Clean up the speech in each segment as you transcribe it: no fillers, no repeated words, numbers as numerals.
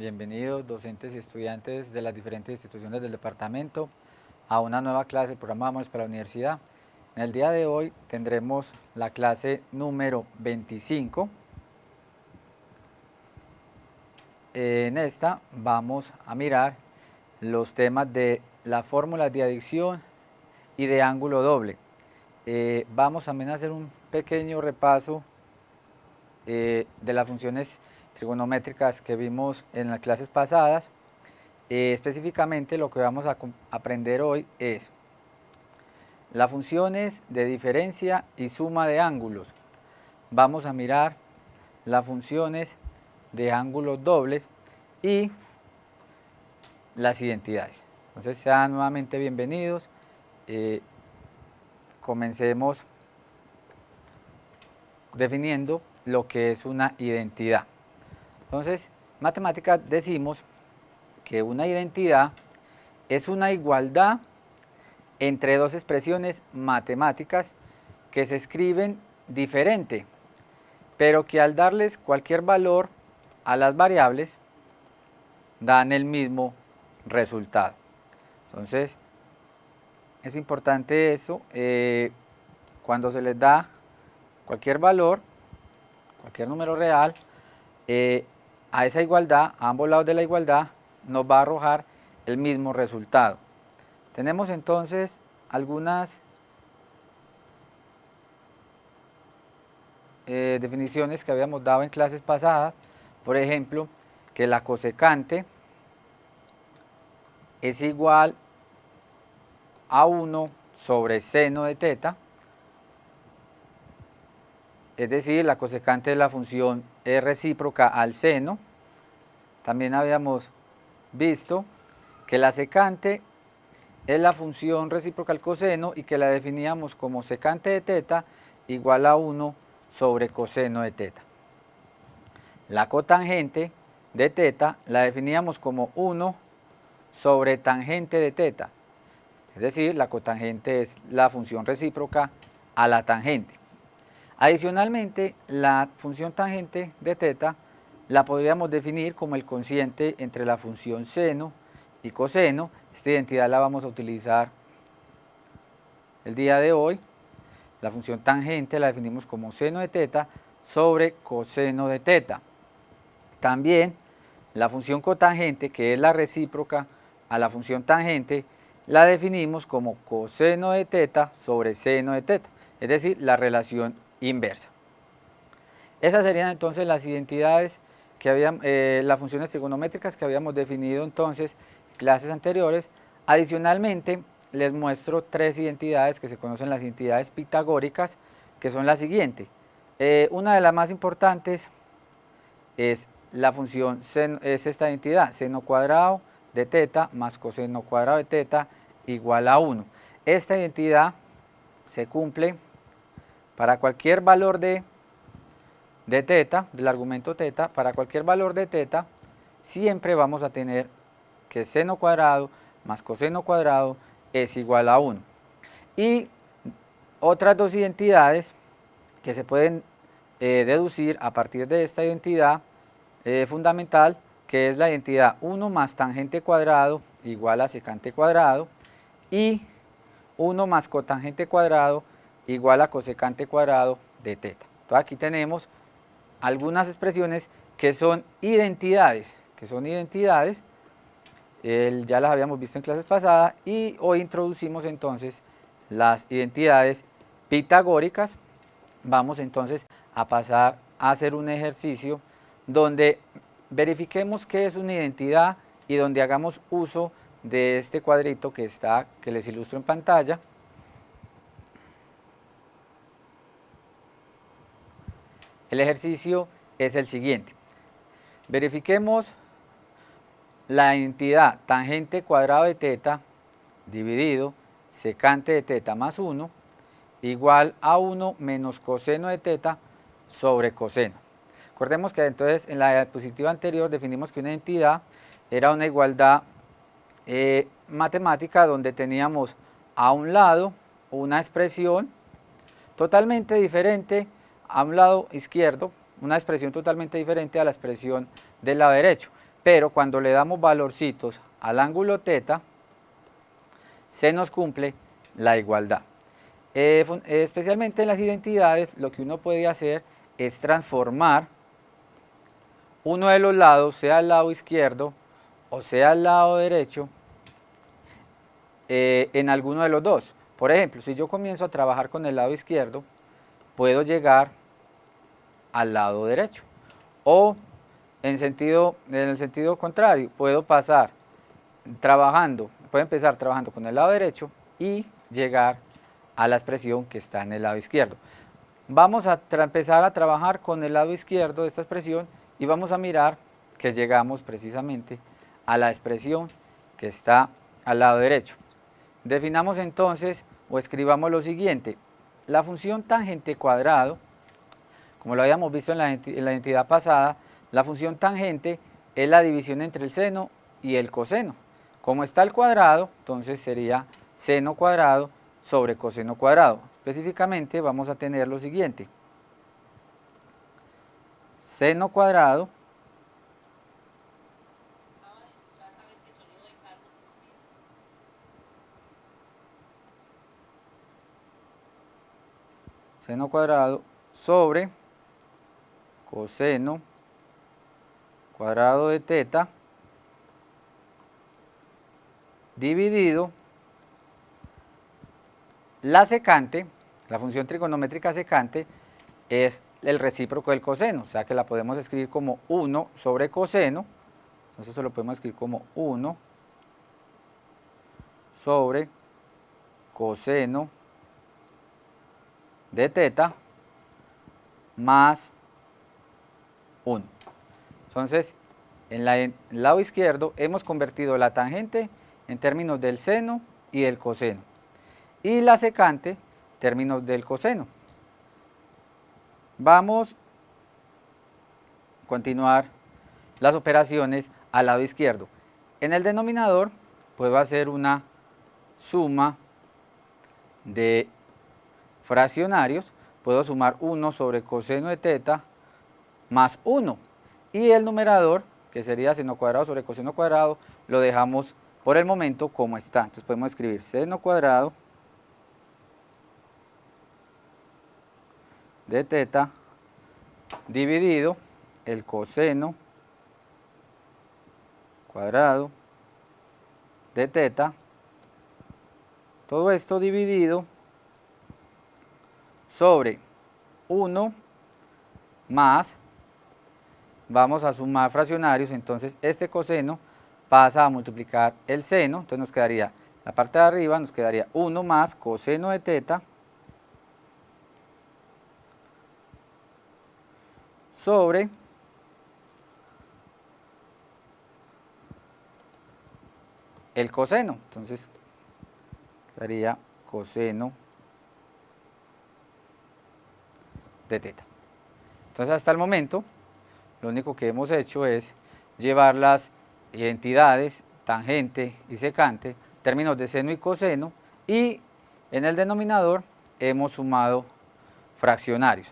Bienvenidos docentes y estudiantes de las diferentes instituciones del departamento a una nueva clase del programa Vamos para la Universidad. En el día de hoy tendremos la clase número 25. En esta vamos a mirar los temas de las fórmulas de adición y de ángulo doble. Vamos también a hacer un pequeño repaso de las funciones trigonométricas que vimos en las clases pasadas. Específicamente lo que vamos a aprender hoy es las funciones de diferencia y suma de ángulos. Vamos a mirar las funciones de ángulos dobles y las identidades. Entonces sean nuevamente bienvenidos. Comencemos definiendo lo que es una identidad. Entonces, matemáticas decimos que una identidad es una igualdad entre dos expresiones matemáticas que se escriben diferente, pero que al darles cualquier valor a las variables dan el mismo resultado. Entonces, es importante eso, cuando se les da cualquier valor, cualquier número real, a esa igualdad, a ambos lados de la igualdad, nos va a arrojar el mismo resultado. Tenemos entonces algunas definiciones que habíamos dado en clases pasadas. Por ejemplo, que la cosecante es igual a 1 sobre seno de teta, es decir, la cosecante de la función es recíproca al seno. También habíamos visto que la secante es la función recíproca al coseno y que la definíamos como secante de teta igual a 1 sobre coseno de teta. La cotangente de teta la definíamos como 1 sobre tangente de teta, es decir, la cotangente es la función recíproca a la tangente. Adicionalmente, la función tangente de teta la podríamos definir como el cociente entre la función seno y coseno. Esta identidad la vamos a utilizar el día de hoy. La función tangente la definimos como seno de teta sobre coseno de teta. También la función cotangente, que es la recíproca a la función tangente, la definimos como coseno de teta sobre seno de teta, es decir, la relación inversa. Esas serían entonces las identidades que habían, las funciones trigonométricas que habíamos definido entonces en clases anteriores. Adicionalmente, les muestro tres identidades que se conocen, las identidades pitagóricas, que son las siguientes. Una de las más importantes es la función seno, es esta identidad, seno cuadrado de teta más coseno cuadrado de teta igual a 1. Esta identidad se cumple para cualquier valor de teta, del argumento teta. Para cualquier valor de teta, siempre vamos a tener que seno cuadrado más coseno cuadrado es igual a 1. Y otras dos identidades que se pueden deducir a partir de esta identidad fundamental, que es la identidad 1 más tangente cuadrado igual a secante cuadrado y 1 más cotangente cuadrado igual a cosecante cuadrado de teta. Entonces aquí tenemos algunas expresiones que son identidades, ya las habíamos visto en clases pasadas y hoy introducimos entonces las identidades pitagóricas. Vamos entonces a pasar a hacer un ejercicio donde verifiquemos qué es una identidad y donde hagamos uso de este cuadrito que les ilustro en pantalla. El ejercicio es el siguiente. Verifiquemos la identidad tangente cuadrado de teta dividido secante de teta más 1 igual a 1 menos coseno de teta sobre coseno. Recordemos que entonces en la diapositiva anterior definimos que una identidad era una igualdad matemática donde teníamos a un lado una expresión totalmente diferente, a un lado izquierdo una expresión totalmente diferente a la expresión del lado derecho. pero cuando le damos valorcitos al ángulo θ, se nos cumple la igualdad. Especialmente en las identidades, lo que uno puede hacer es transformar uno de los lados, sea el lado izquierdo o sea el lado derecho, en alguno de los dos. Por ejemplo, si yo comienzo a trabajar con el lado izquierdo, puedo llegar al lado derecho. O en el sentido contrario, puedo empezar trabajando con el lado derecho y llegar a la expresión que está en el lado izquierdo. Vamos a empezar a trabajar con el lado izquierdo de esta expresión y vamos a mirar que llegamos precisamente a la expresión que está al lado derecho. Definamos entonces o escribamos lo siguiente: la función tangente cuadrado, como lo habíamos visto en la identidad pasada, la función tangente es la división entre el seno y el coseno. Como está al cuadrado, entonces sería seno cuadrado sobre coseno cuadrado. Específicamente vamos a tener lo siguiente: seno cuadrado sobre coseno cuadrado de θ dividido la secante, la función trigonométrica secante, es el recíproco del coseno, o sea que la podemos escribir como 1 sobre coseno, entonces eso lo podemos escribir como 1 sobre coseno de θ más 1. Entonces, en el lado izquierdo hemos convertido la tangente en términos del seno y del coseno, y la secante en términos del coseno. Vamos a continuar las operaciones al lado izquierdo. En el denominador puedo hacer una suma de fraccionarios, puedo sumar 1 sobre coseno de θ más 1, y el numerador, que sería seno cuadrado sobre coseno cuadrado, lo dejamos por el momento como está. Entonces podemos escribir seno cuadrado de θ dividido el coseno cuadrado de θ, todo esto dividido sobre 1 más, vamos a sumar fraccionarios, entonces este coseno pasa a multiplicar el seno, entonces nos quedaría, la parte de arriba nos quedaría 1 más coseno de θ sobre el coseno, entonces quedaría coseno de θ. Entonces hasta el momento lo único que hemos hecho es llevar las identidades tangente y secante, términos de seno y coseno, y en el denominador hemos sumado fraccionarios.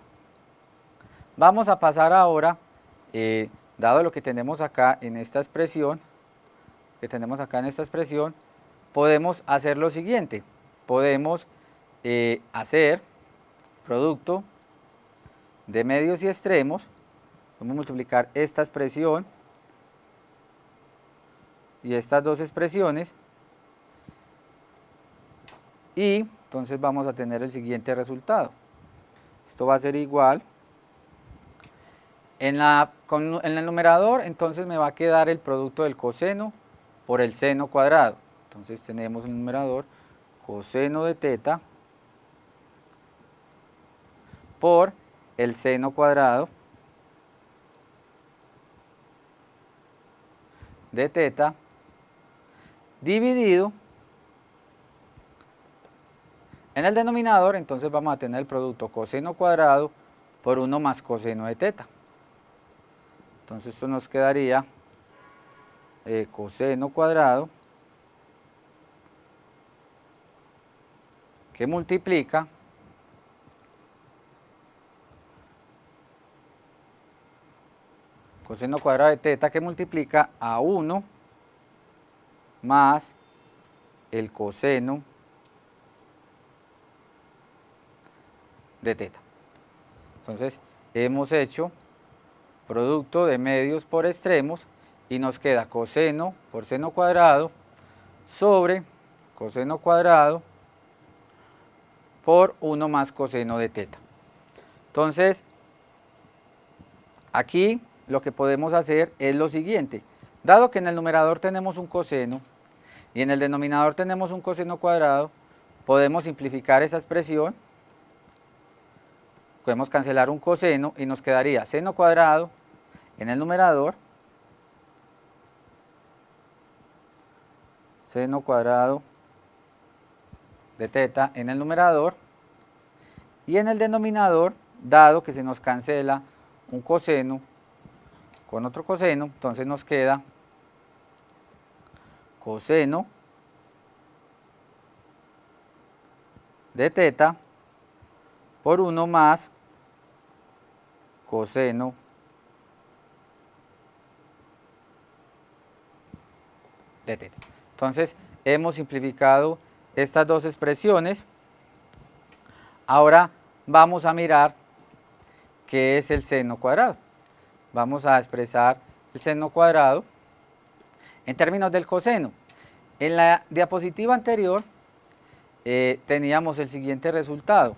Vamos a pasar ahora, dado lo que tenemos acá en esta expresión, podemos hacer lo siguiente: podemos hacer producto de medios y extremos, vamos a multiplicar esta expresión y estas dos expresiones, y entonces vamos a tener el siguiente resultado. Esto va a ser igual, en el numerador entonces me va a quedar el producto del coseno por el seno cuadrado. Entonces tenemos el numerador coseno de θ por el seno cuadrado de θ dividido en el denominador, entonces vamos a tener el producto coseno cuadrado por 1 más coseno de θ. Entonces esto nos quedaría coseno cuadrado que multiplica coseno cuadrado de teta que multiplica a 1 más el coseno de teta. Entonces, hemos hecho producto de medios por extremos y nos queda coseno por seno cuadrado sobre coseno cuadrado por 1 más coseno de teta. Entonces, aquí lo que podemos hacer es lo siguiente. Dado que en el numerador tenemos un coseno y en el denominador tenemos un coseno cuadrado, podemos simplificar esa expresión. Podemos cancelar un coseno y nos quedaría seno cuadrado en el numerador, seno cuadrado de teta en el numerador, y en el denominador, dado que se nos cancela un coseno con otro coseno, entonces nos queda coseno de teta por 1 más coseno de teta. Entonces, hemos simplificado estas dos expresiones. Ahora vamos a mirar qué es el seno cuadrado. Vamos a expresar el seno cuadrado en términos del coseno. En la diapositiva anterior teníamos el siguiente resultado.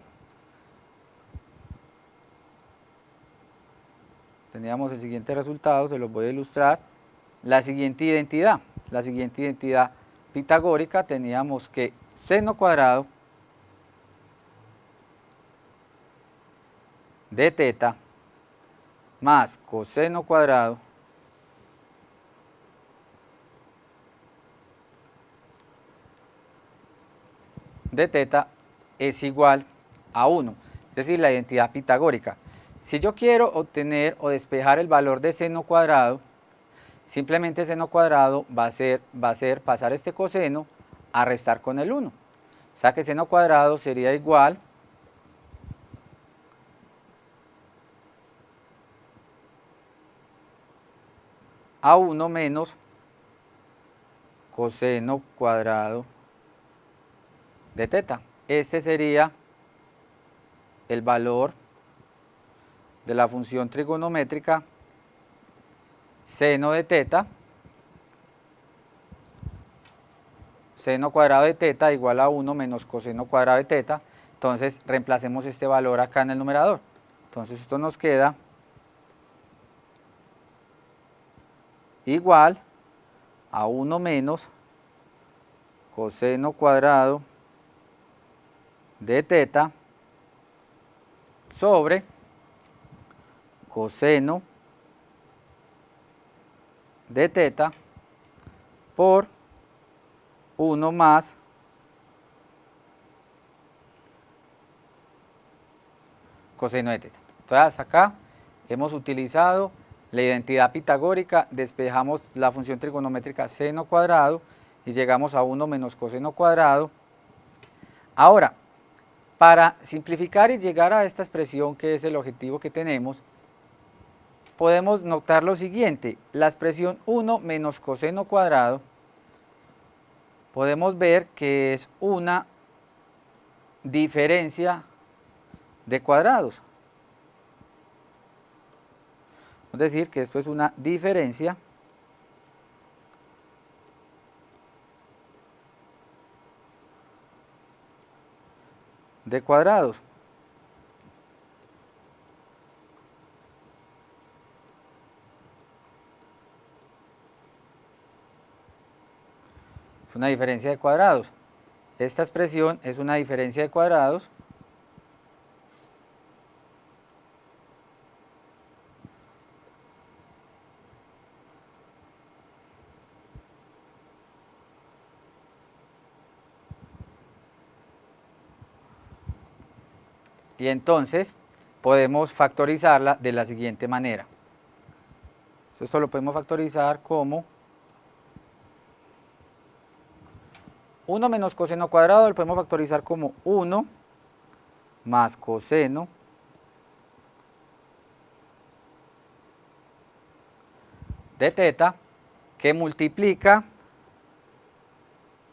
Se los voy a ilustrar. La siguiente identidad pitagórica, teníamos que seno cuadrado de teta más coseno cuadrado de teta es igual a 1, es decir, la identidad pitagórica. Si yo quiero obtener o despejar el valor de seno cuadrado, simplemente seno cuadrado va a ser pasar este coseno a restar con el 1. O sea que seno cuadrado sería igual a 1 menos coseno cuadrado de teta. Este sería el valor de la función trigonométrica seno de teta, seno cuadrado de teta igual a 1 menos coseno cuadrado de teta. Entonces reemplacemos este valor acá en el numerador. Entonces esto nos queda igual a 1 menos coseno cuadrado de teta sobre coseno de teta por 1 más coseno de teta. Entonces acá hemos utilizado la identidad pitagórica, despejamos la función trigonométrica seno cuadrado y llegamos a 1 menos coseno cuadrado. Ahora, para simplificar y llegar a esta expresión, que es el objetivo que tenemos, podemos notar lo siguiente: la expresión 1 menos coseno cuadrado, podemos ver que es una diferencia de cuadrados. Es decir, que esto es una diferencia de cuadrados. Es una diferencia de cuadrados. Esta expresión es una diferencia de cuadrados y entonces podemos factorizarla de la siguiente manera. Esto lo podemos factorizar como 1 menos coseno cuadrado, lo podemos factorizar como 1 más coseno de teta que multiplica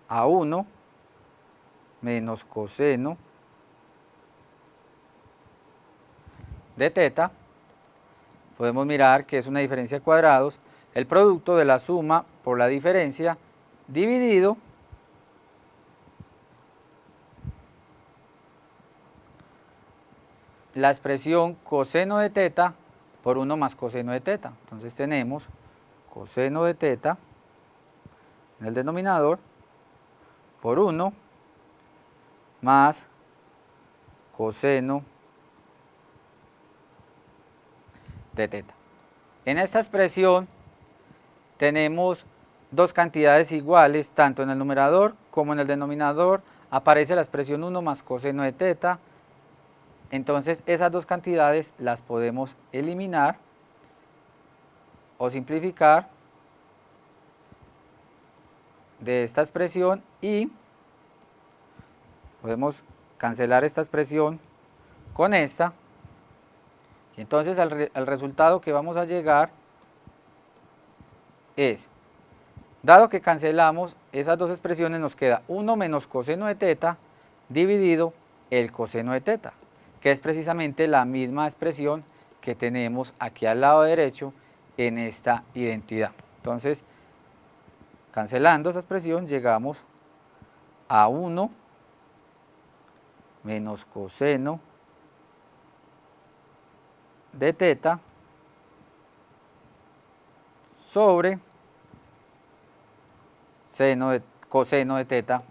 a 1 menos coseno de teta. Podemos mirar que es una diferencia de cuadrados, el producto de la suma por la diferencia dividido la expresión coseno de teta por 1 más coseno de teta. Entonces tenemos coseno de teta en el denominador por 1 más coseno de teta. En esta expresión tenemos dos cantidades iguales, tanto en el numerador como en el denominador aparece la expresión 1 más coseno de teta. Entonces esas dos cantidades las podemos eliminar o simplificar de esta expresión y podemos cancelar esta expresión con esta. Y entonces el resultado que vamos a llegar es, dado que cancelamos esas dos expresiones, nos queda 1 menos coseno de teta dividido el coseno de teta, que es precisamente la misma expresión que tenemos aquí al lado derecho en esta identidad. Entonces, cancelando esa expresión, llegamos a 1 menos coseno de teta sobre coseno de teta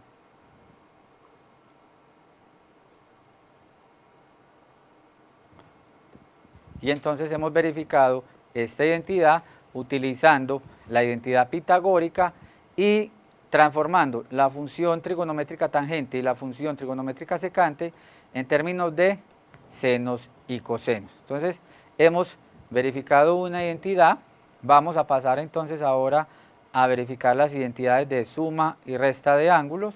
y entonces hemos verificado esta identidad utilizando la identidad pitagórica y transformando la función trigonométrica tangente y la función trigonométrica secante en términos de senos y cosenos. Entonces hemos verificado una identidad, vamos a pasar entonces ahora a verificar las identidades de suma y resta de ángulos.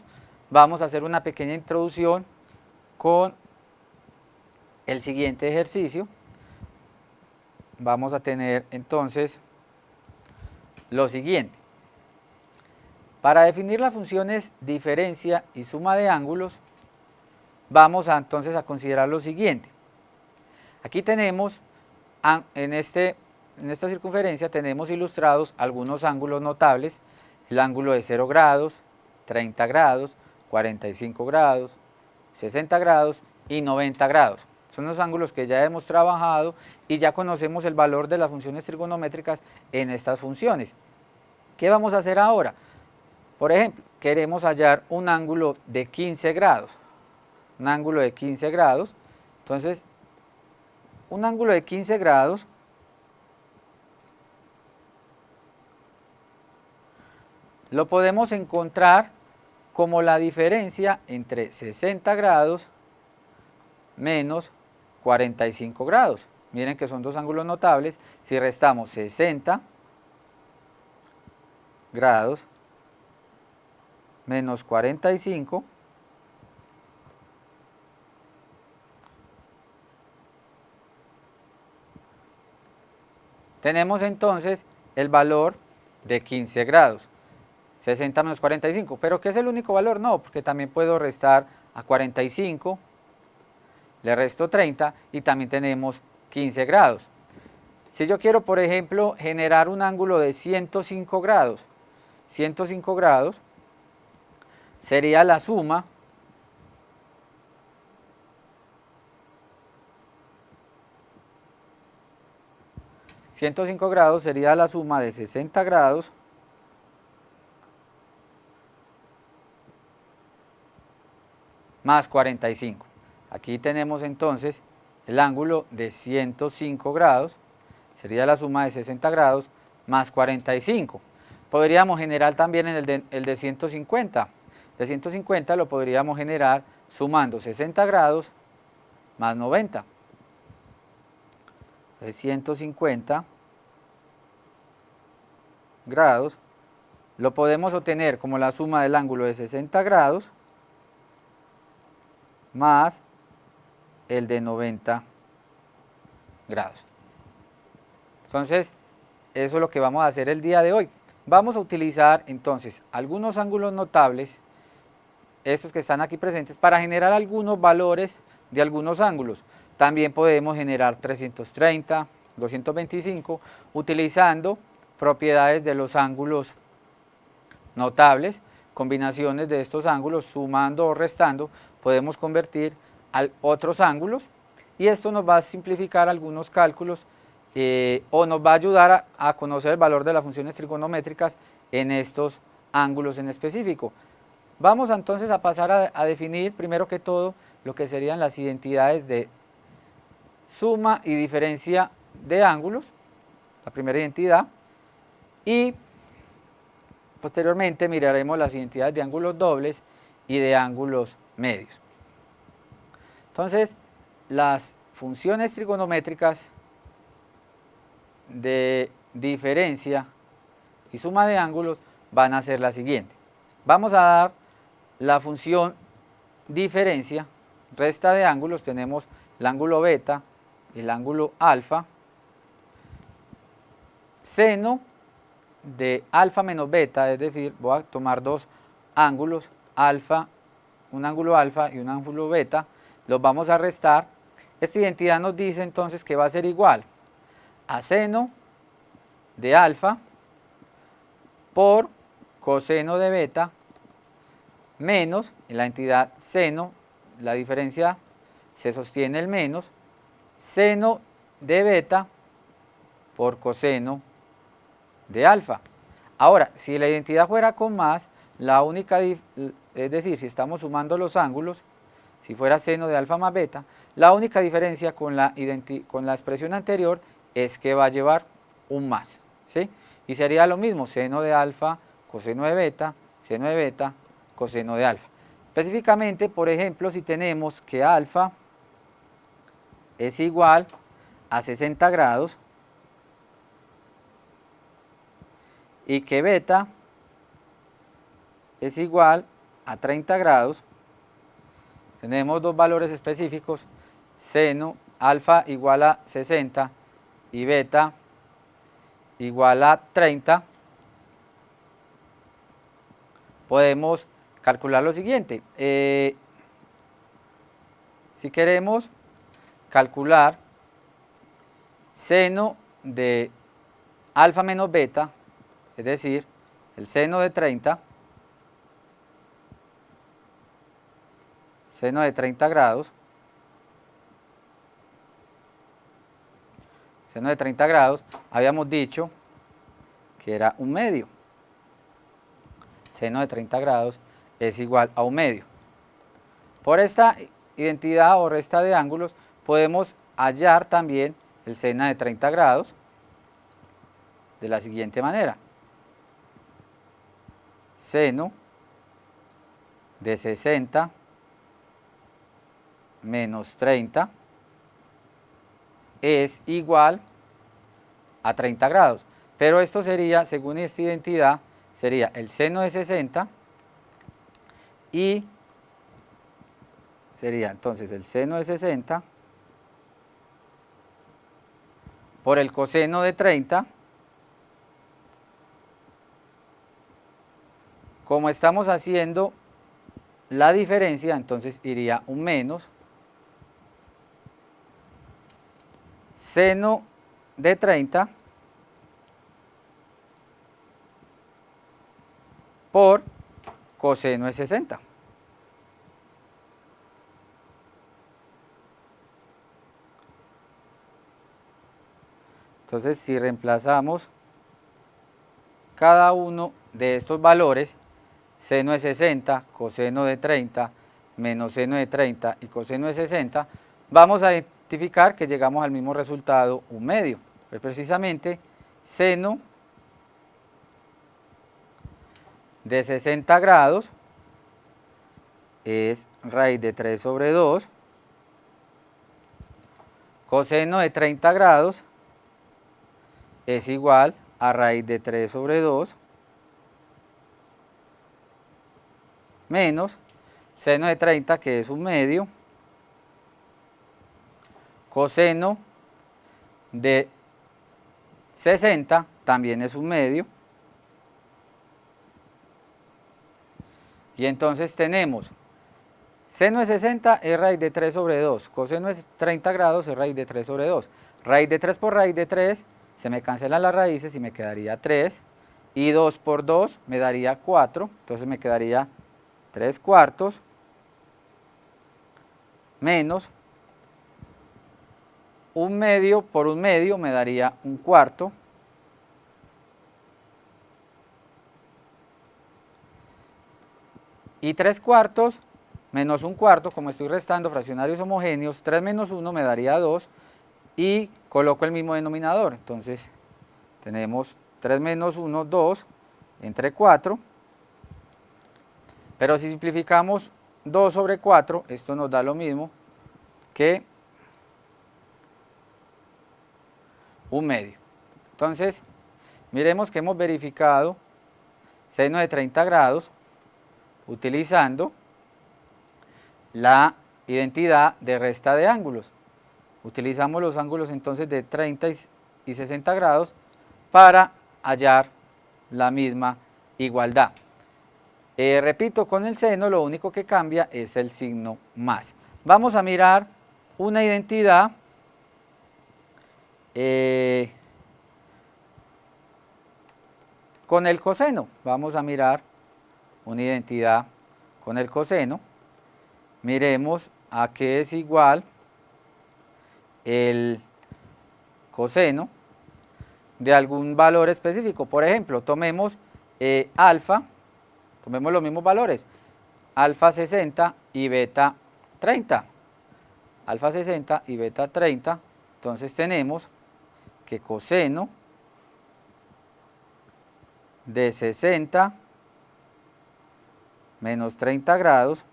Vamos a hacer una pequeña introducción con el siguiente ejercicio. Vamos a tener entonces lo siguiente. Para definir las funciones diferencia y suma de ángulos, vamos entonces a considerar lo siguiente. Aquí tenemos, en esta circunferencia tenemos ilustrados algunos ángulos notables, el ángulo de 0 grados, 30 grados, 45 grados, 60 grados y 90 grados. Son los ángulos que ya hemos trabajado y ya conocemos el valor de las funciones trigonométricas en estas funciones. ¿Qué vamos a hacer ahora? Por ejemplo, queremos hallar un ángulo de 15 grados. Un ángulo de 15 grados. Entonces, un ángulo de 15 grados lo podemos encontrar como la diferencia entre 60 grados menos 45 grados. Miren que son dos ángulos notables. Si restamos 60 grados menos 45, tenemos entonces el valor de 15 grados. 60 menos 45, ¿pero qué es el único valor? No, porque también puedo restar a 45, le resto 30 y también tenemos 15 grados. Si yo quiero, por ejemplo, generar un ángulo de 105 grados, 105 grados sería la suma de 60 grados más 45. Aquí tenemos entonces el ángulo de 105 grados, sería la suma de 60 grados más 45. Podríamos generar también el de 150. De 150 lo podríamos generar sumando 60 grados más 90. De 150 grados lo podemos obtener como la suma del ángulo de 60 grados más el de 90 grados. Entonces, eso es lo que vamos a hacer el día de hoy. Vamos a utilizar entonces algunos ángulos notables, estos que están aquí presentes, para generar algunos valores de algunos ángulos. También podemos generar 330, 225, utilizando propiedades de los ángulos notables, combinaciones de estos ángulos, sumando o restando, podemos convertir a otros ángulos, y esto nos va a simplificar algunos cálculos o nos va a ayudar a conocer el valor de las funciones trigonométricas en estos ángulos en específico. Vamos entonces a pasar a definir primero que todo lo que serían las identidades de suma y diferencia de ángulos, la primera identidad, y posteriormente miraremos las identidades de ángulos dobles y de ángulos medios. Entonces, las funciones trigonométricas de diferencia y suma de ángulos van a ser la siguiente. Vamos a dar la función diferencia, resta de ángulos, tenemos el ángulo beta y el ángulo alfa, seno de alfa menos beta, es decir, voy a tomar dos ángulos, alfa, un ángulo alfa y un ángulo beta, los vamos a restar. Esta identidad nos dice entonces que va a ser igual a seno de alfa por coseno de beta menos, en la entidad seno, la diferencia se sostiene el menos, seno de beta por coseno de alfa. Ahora, si la identidad fuera con más, la única, es decir, si estamos sumando los ángulos, si fuera seno de alfa más beta, la única diferencia con la expresión anterior es que va a llevar un más, ¿sí? Y sería lo mismo, seno de alfa, coseno de beta, coseno de alfa. Específicamente, por ejemplo, si tenemos que alfa es igual a 60 grados y que beta es igual a 30 grados, tenemos dos valores específicos, seno, alfa igual a 60 y beta igual a 30, podemos calcular lo siguiente. Si queremos calcular seno de alfa menos beta, es decir, el seno de 30, seno de 30 grados, seno de 30 grados, habíamos dicho que era un medio. Seno de 30 grados es igual a un medio. Por esta identidad o resta de ángulos podemos hallar también el seno de 30 grados de la siguiente manera. Seno de 60 menos 30 es igual a 30 grados. Pero esto sería, según esta identidad, sería el seno de 60 y sería entonces el seno de 60 por el coseno de 30. Como estamos haciendo la diferencia, entonces iría un menos seno de 30 por coseno de 60. Entonces, si reemplazamos cada uno de estos valores, seno de 60, coseno de 30, menos seno de 30 y coseno de 60, vamos a identificar que llegamos al mismo resultado, un medio. Pues precisamente, seno de 60 grados es raíz de 3 sobre 2, coseno de 30 grados es igual a raíz de 3 sobre 2, menos seno de 30, que es un medio, coseno de 60, también es un medio. Y entonces tenemos seno de 60 es raíz de 3 sobre 2, coseno de 30 grados es raíz de 3 sobre 2. Raíz de 3 por raíz de 3, se me cancelan las raíces y me quedaría 3. Y 2 por 2 me daría 4, entonces me quedaría 3 cuartos menos un medio por un medio me daría un cuarto. Y 3 cuartos menos un cuarto, como estoy restando fraccionarios homogéneos, 3 menos 1 me daría 2 y coloco el mismo denominador. Entonces tenemos 3 menos 1, 2 entre 4. Pero si simplificamos 2 sobre 4, esto nos da lo mismo que un medio. Entonces, miremos que hemos verificado seno de 30 grados utilizando la identidad de resta de ángulos. Utilizamos los ángulos entonces de 30 y 60 grados para hallar la misma igualdad. Repito, con el seno lo único que cambia es el signo más. Vamos a mirar una identidad con el coseno. Vamos a mirar una identidad con el coseno. Miremos a qué es igual el coseno de algún valor específico. Por ejemplo, tomemos alfa, tomemos los mismos valores, alfa 60 y beta 30. Alfa 60 y beta 30, entonces tenemos que coseno de 60 menos 30 grados,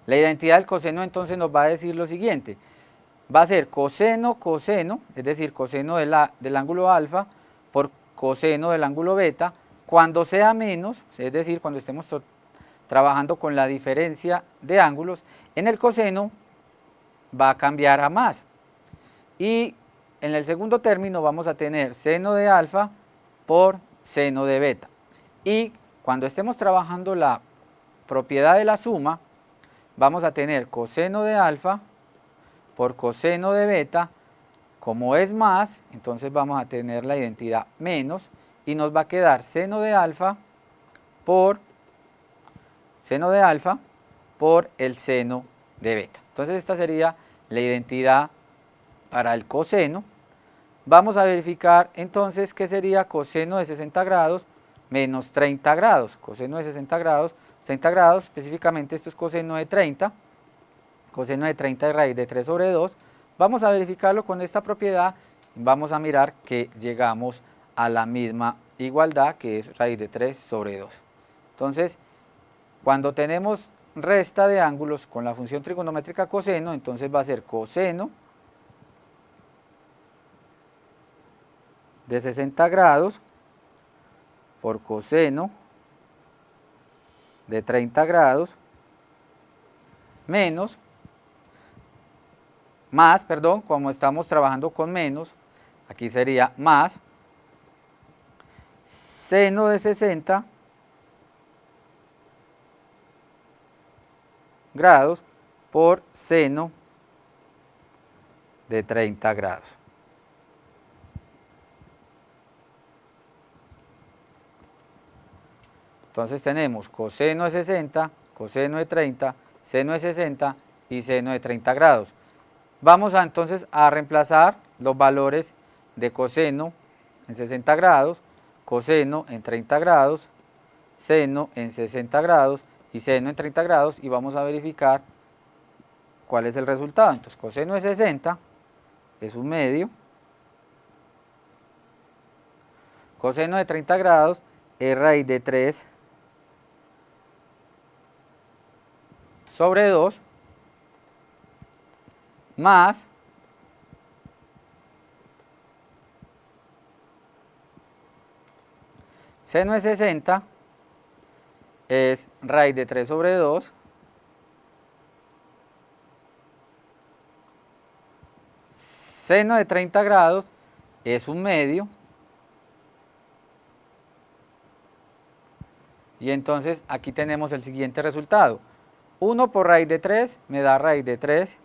la identidad del coseno entonces nos va a decir lo siguiente, va a ser coseno, coseno, es decir, coseno del ángulo alfa por coseno del ángulo beta, cuando sea menos, es decir, cuando estemos trabajando con la diferencia de ángulos, en el coseno va a cambiar a más. Y en el segundo término vamos a tener seno de alfa por seno de beta. Y cuando estemos trabajando la propiedad de la suma, vamos a tener coseno de alfa por coseno de beta. Como es más, entonces vamos a tener la identidad menos y nos va a quedar seno de alfa por el seno de beta. Entonces esta sería la identidad para el coseno. Vamos a verificar entonces qué sería coseno de 60 grados menos 30 grados. Coseno de 60 grados, 30 grados, específicamente esto es coseno de 30. Coseno de 30 de raíz de 3 sobre 2. Vamos a verificarlo con esta propiedad y vamos a mirar que llegamos a la misma igualdad que es raíz de 3 sobre 2. Entonces, cuando tenemos resta de ángulos con la función trigonométrica coseno, entonces va a ser coseno de 60 grados por coseno de 30 grados menos, como estamos trabajando con menos, aquí sería más seno de 60 grados por seno de 30 grados. Entonces tenemos coseno de 60, coseno de 30, seno de 60 y seno de 30 grados. Vamos entonces a reemplazar los valores de coseno en 60 grados, coseno en 30 grados, seno en 60 grados y seno en 30 grados y vamos a verificar cuál es el resultado. Entonces coseno de 60 es un medio, coseno de 30 grados es raíz de 3 sobre 2 más seno de 60 es raíz de 3 sobre 2 seno de 30 grados es 1/2. Y entonces aquí tenemos el siguiente resultado. 1 por raíz de 3 me da raíz de 3.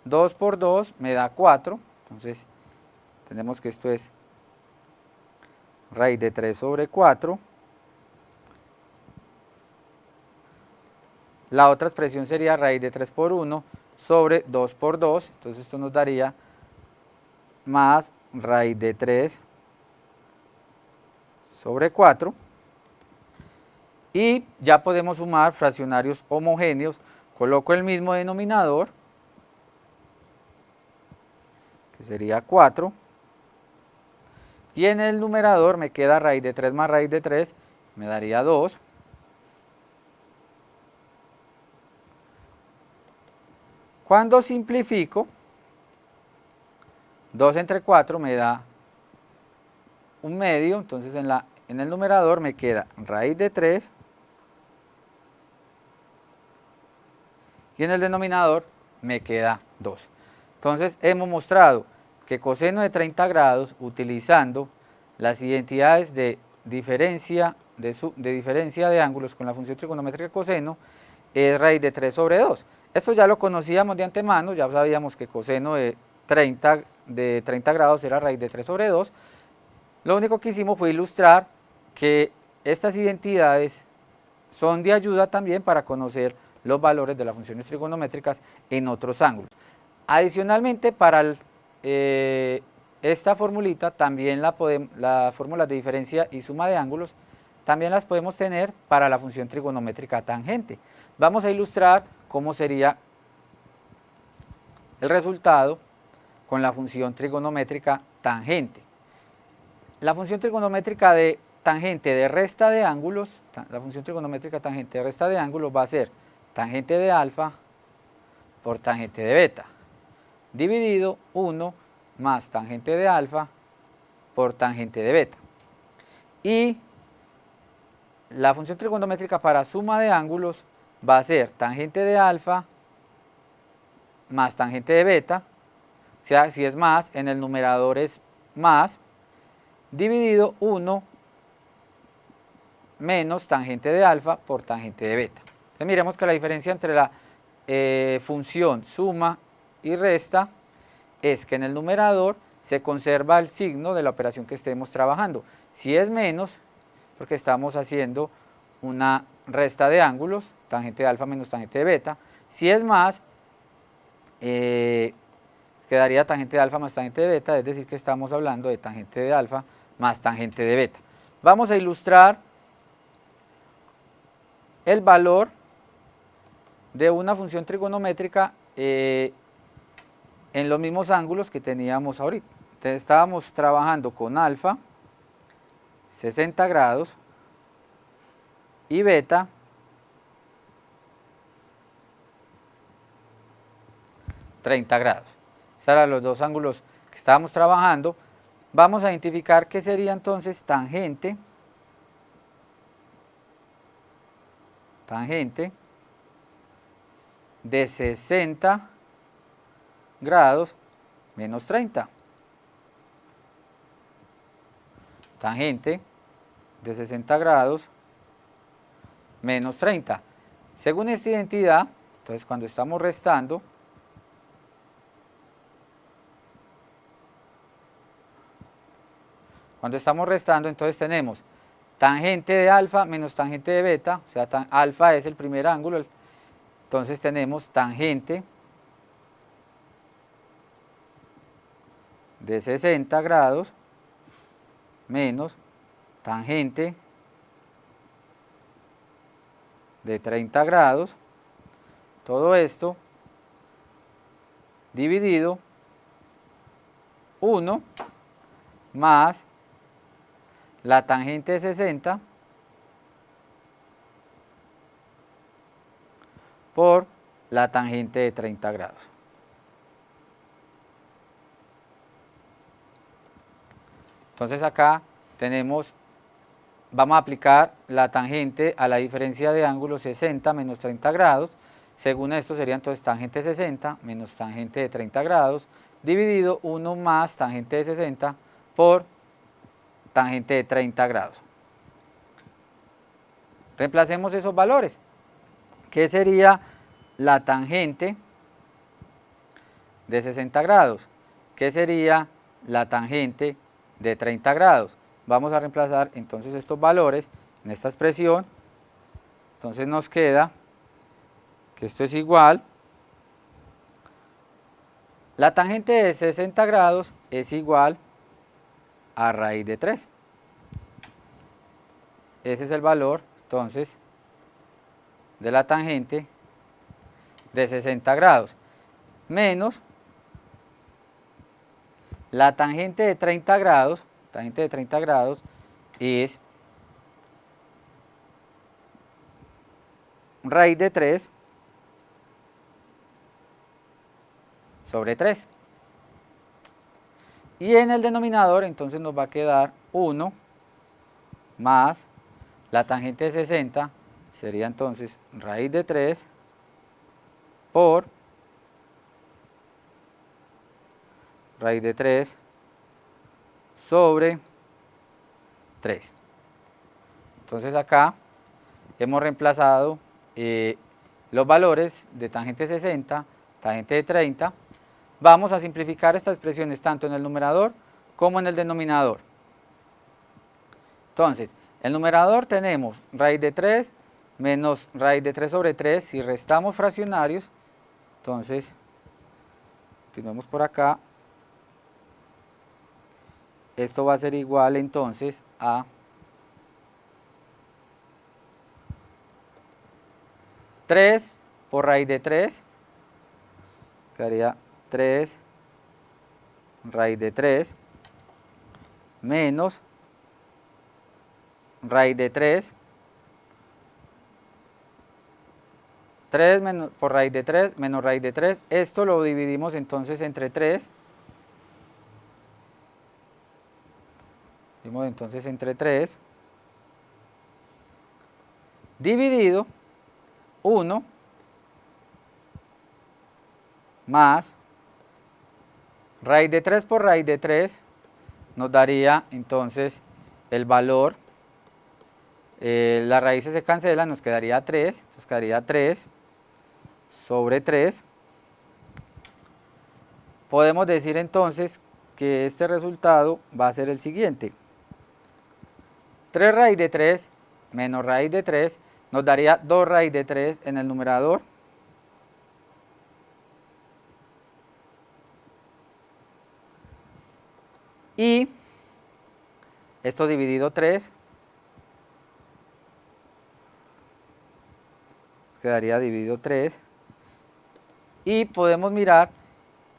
2 por 2 me da 4. Entonces tenemos que esto es raíz de 3 sobre 4. La otra expresión sería raíz de 3 por 1 sobre 2 por 2. Entonces esto nos daría más raíz de 3 sobre 4. Y ya podemos sumar fraccionarios homogéneos. Coloco el mismo denominador, que sería 4. Y en el numerador me queda raíz de 3 más raíz de 3, me daría 2. Cuando simplifico, 2 entre 4 me da 1/2. Entonces en el numerador me queda raíz de 3. Y en el denominador me queda 2. Entonces hemos mostrado que coseno de 30 grados, utilizando las identidades de diferencia de ángulos con la función trigonométrica coseno, es raíz de 3 sobre 2. Esto ya lo conocíamos de antemano, ya sabíamos que coseno de 30 grados era raíz de 3 sobre 2. Lo único que hicimos fue ilustrar que estas identidades son de ayuda también para conocer los valores de las funciones trigonométricas en otros ángulos. Adicionalmente, para esta formulita, también las fórmulas de diferencia y suma de ángulos, también las podemos tener para la función trigonométrica tangente. Vamos a ilustrar cómo sería el resultado con la función trigonométrica tangente. La función trigonométrica de tangente de resta de ángulos, la función trigonométrica tangente de resta de ángulos va a ser tangente de alfa por tangente de beta, dividido 1 más tangente de alfa por tangente de beta. Y la función trigonométrica para suma de ángulos va a ser tangente de alfa más tangente de beta, o sea, si es más, en el numerador es más, dividido 1 menos tangente de alfa por tangente de beta. Entonces miremos que la diferencia entre la función suma y resta es que en el numerador se conserva el signo de la operación que estemos trabajando. Si es menos, porque estamos haciendo una resta de ángulos, tangente de alfa menos tangente de beta. Si es más, quedaría tangente de alfa más tangente de beta, es decir que estamos hablando de tangente de alfa más tangente de beta. Vamos a ilustrar el valor de una función trigonométrica en los mismos ángulos que teníamos ahorita. Entonces, estábamos trabajando con alfa 60 grados y beta 30 grados. Estos eran los dos ángulos que estábamos trabajando. Vamos a identificar qué sería entonces tangente de 60 grados menos 30. Tangente de 60 grados menos 30. Según esta identidad, entonces cuando estamos restando, entonces tenemos tangente de alfa menos tangente de beta, o sea, alfa es el primer ángulo, entonces tenemos tangente de 60 grados menos tangente de 30 grados, todo esto dividido 1 más la tangente de 60 por la tangente de 30 grados. Entonces acá vamos a aplicar la tangente a la diferencia de ángulos 60 menos 30 grados. Según esto sería entonces tangente de 60 menos tangente de 30 grados dividido 1 más tangente de 60 por tangente de 30 grados. Reemplacemos esos valores. ¿Qué sería la tangente de 60 grados? ¿Qué sería la tangente de 30 grados? Vamos a reemplazar entonces estos valores en esta expresión. Entonces nos queda que esto es igual. La tangente de 60 grados es igual a raíz de 3. Ese es el valor, entonces, de la tangente de 60 grados. Menos la tangente de 30 grados. Tangente de 30 grados es raíz de 3 sobre 3. Y en el denominador entonces nos va a quedar 1 más la tangente de 60, sería entonces raíz de 3 por raíz de 3 sobre 3. Entonces acá hemos reemplazado los valores de tangente 60, tangente de 30. Vamos a simplificar estas expresiones tanto en el numerador como en el denominador. Entonces, en el numerador tenemos raíz de 3 menos raíz de 3 sobre 3. Si restamos fraccionarios, entonces, continuemos por acá. Esto va a ser igual entonces a 3 por raíz de 3, quedaría 3 raíz de 3 menos raíz de 3, 3 menos, por raíz de 3 menos raíz de 3, esto lo dividimos entonces entre 3, dividimos entonces entre 3, dividido 1 más raíz de 3 por raíz de 3 nos daría entonces el valor, las raíces se cancelan, nos quedaría 3, entonces quedaría 3 sobre 3. Podemos decir entonces que este resultado va a ser el siguiente. 3 raíz de 3 menos raíz de 3 nos daría 2 raíz de 3 en el numerador. Y esto dividido 3, quedaría dividido 3. Y podemos mirar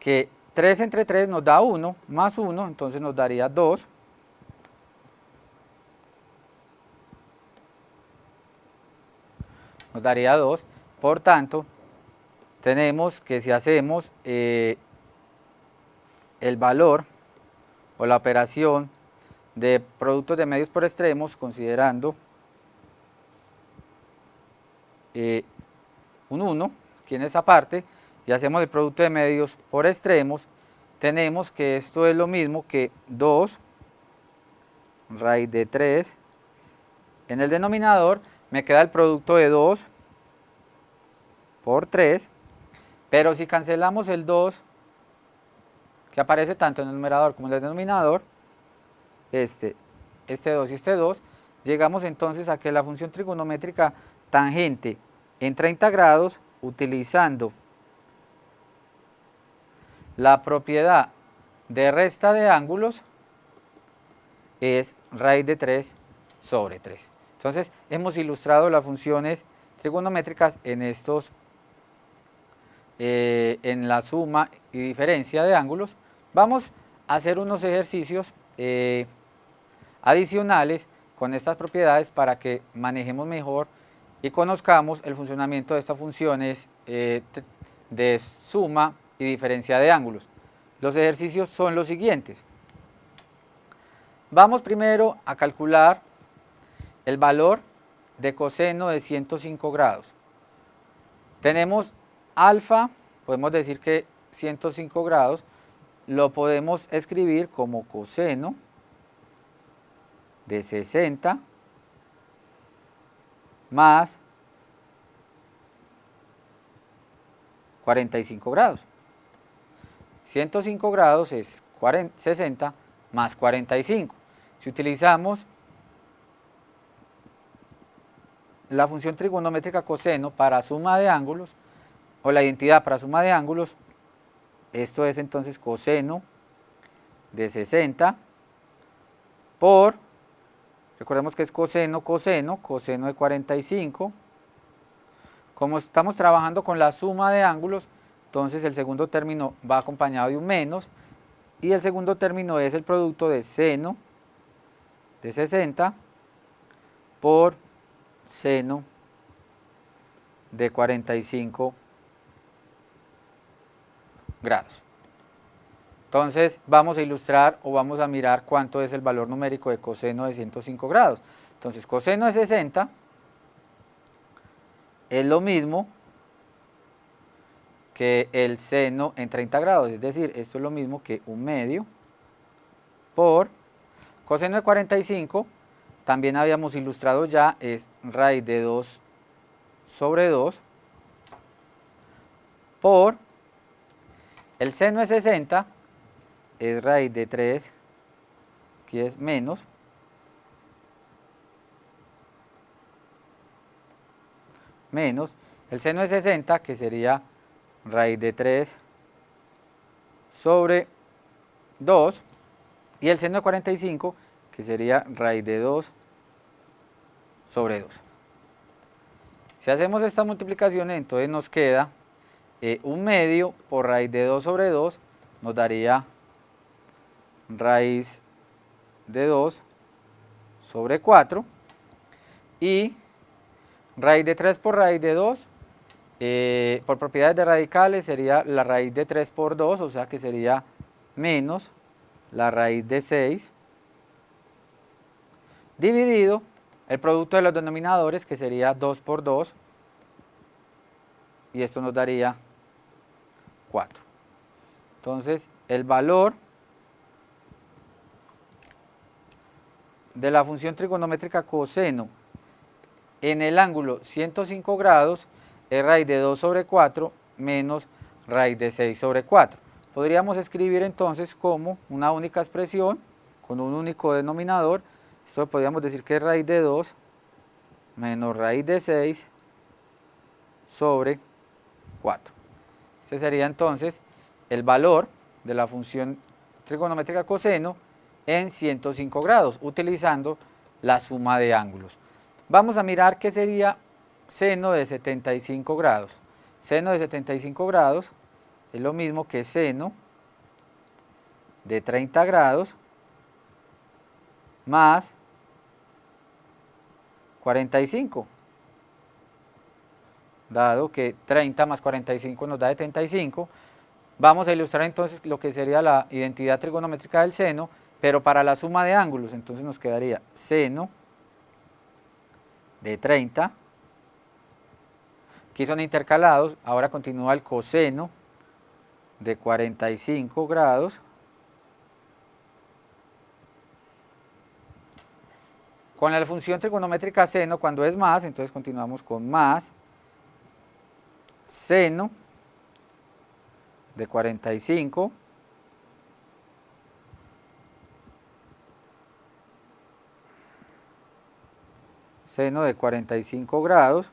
que 3 entre 3 nos da 1, más 1, entonces nos daría 2. Nos daría 2. Por tanto, tenemos que si hacemos el valor o la operación de productos de medios por extremos, considerando un 1 aquí en esa parte, y hacemos el producto de medios por extremos, tenemos que esto es lo mismo que 2 raíz de 3. En el denominador me queda el producto de 2 por 3, pero si cancelamos el 2, que aparece tanto en el numerador como en el denominador, este 2 y este 2, llegamos entonces a que la función trigonométrica tangente en 30 grados, utilizando la propiedad de resta de ángulos, es raíz de 3 sobre 3. Entonces, hemos ilustrado las funciones trigonométricas en estos, en la suma y diferencia de ángulos. Vamos a hacer unos ejercicios adicionales con estas propiedades para que manejemos mejor y conozcamos el funcionamiento de estas funciones de suma y diferencia de ángulos. Los ejercicios son los siguientes. Vamos primero a calcular el valor de coseno de 105 grados. Tenemos alfa, podemos decir que 105 grados lo podemos escribir como coseno de 60 más 45 grados. 105 grados es 60 más 45. Si utilizamos la función trigonométrica coseno para suma de ángulos, o la identidad para suma de ángulos, esto es entonces coseno de 60 por, recordemos que es coseno, coseno de 45. Como estamos trabajando con la suma de ángulos, entonces el segundo término va acompañado de un menos, y el segundo término es el producto de seno de 60 por seno de 45 grados. Entonces vamos a ilustrar o vamos a mirar cuánto es el valor numérico de coseno de 105 grados. Entonces coseno de 60 es lo mismo que el seno en 30 grados, es decir, esto es lo mismo que 1/2 por coseno de 45, también habíamos ilustrado ya, es raíz de 2 sobre 2 por el seno de 60, es raíz de 3, que es menos, el seno de 60, que sería raíz de 3 sobre 2, y el seno de 45, que sería raíz de 2 sobre 2. Si hacemos esta multiplicación, entonces nos queda 1/2 por raíz de 2 sobre 2, nos daría raíz de 2 sobre 4, y raíz de 3 por raíz de 2, por propiedades de radicales sería la raíz de 3 por 2, o sea que sería menos la raíz de 6, dividido el producto de los denominadores, que sería 2 por 2, y esto nos daría 4. Entonces el valor de la función trigonométrica coseno en el ángulo 105 grados es raíz de 2 sobre 4 menos raíz de 6 sobre 4. Podríamos escribir entonces como una única expresión con un único denominador. Esto podríamos decir que es raíz de 2 menos raíz de 6 sobre 4. Este sería entonces el valor de la función trigonométrica coseno en 105 grados, utilizando la suma de ángulos. Vamos a mirar qué sería seno de 75 grados. Seno de 75 grados es lo mismo que seno de 30 grados más 45, dado que 30 más 45 nos da 75. Vamos a ilustrar entonces lo que sería la identidad trigonométrica del seno, pero para la suma de ángulos. Entonces nos quedaría seno de 30, aquí son intercalados, ahora continúa el coseno de 45 grados con la función trigonométrica seno. Cuando es más, entonces continuamos con más seno de 45 seno de 45 grados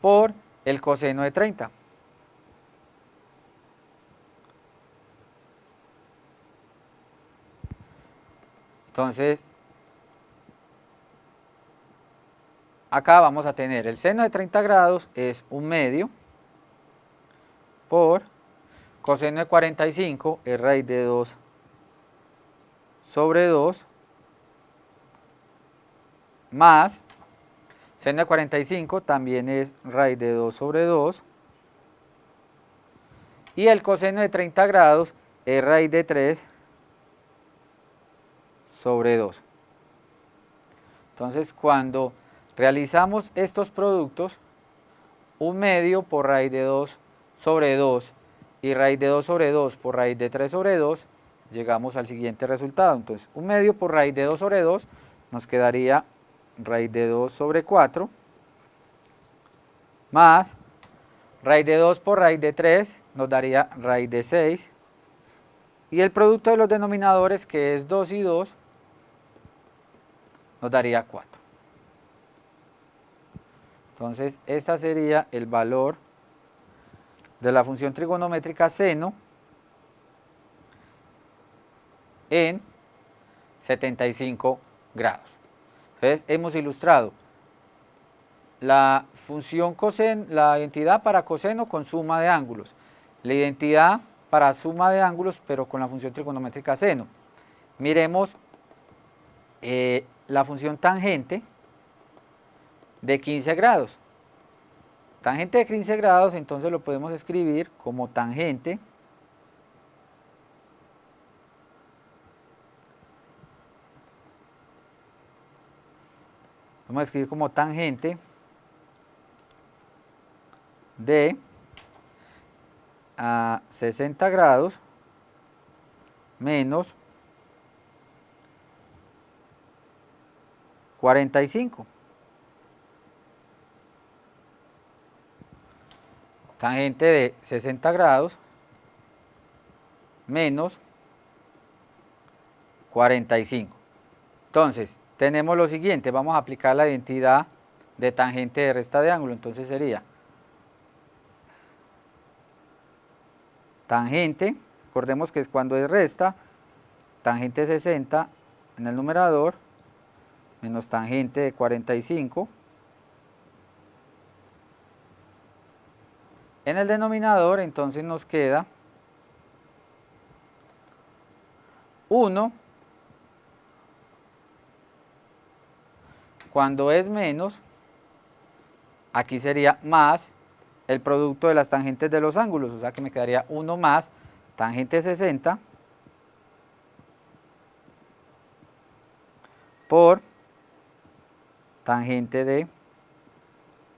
por el coseno de 30. Entonces, acá vamos a tener el seno de 30 grados es 1/2 por coseno de 45 es raíz de 2 sobre 2 más seno de 45 también es raíz de 2 sobre 2, y el coseno de 30 grados es raíz de 3 sobre 2. Entonces cuando realizamos estos productos, 1/2 por raíz de 2 sobre 2 y raíz de 2 sobre 2 por raíz de 3 sobre 2, llegamos al siguiente resultado. Entonces, 1/2 por raíz de 2 sobre 2 nos quedaría raíz de 2 sobre 4 más raíz de 2 por raíz de 3 nos daría raíz de 6 y el producto de los denominadores, que es 2 y 2, nos daría 4. Entonces, este sería el valor de la función trigonométrica seno en 75 grados. Entonces, hemos ilustrado la función coseno, la identidad para coseno con suma de ángulos, la identidad para suma de ángulos pero con la función trigonométrica seno. Miremos la función tangente de 15 grados. Tangente de 15 grados, entonces lo podemos escribir como tangente vamos a escribir como tangente de a 60 grados menos 45. Tangente de 60 grados menos 45. Entonces, tenemos lo siguiente, vamos a aplicar la identidad de tangente de resta de ángulo, entonces sería tangente, recordemos que es cuando es resta, tangente de 60 en el numerador, menos tangente de 45, en el denominador entonces nos queda 1, cuando es menos, aquí sería más el producto de las tangentes de los ángulos, o sea que me quedaría 1 más tangente de 60 por tangente de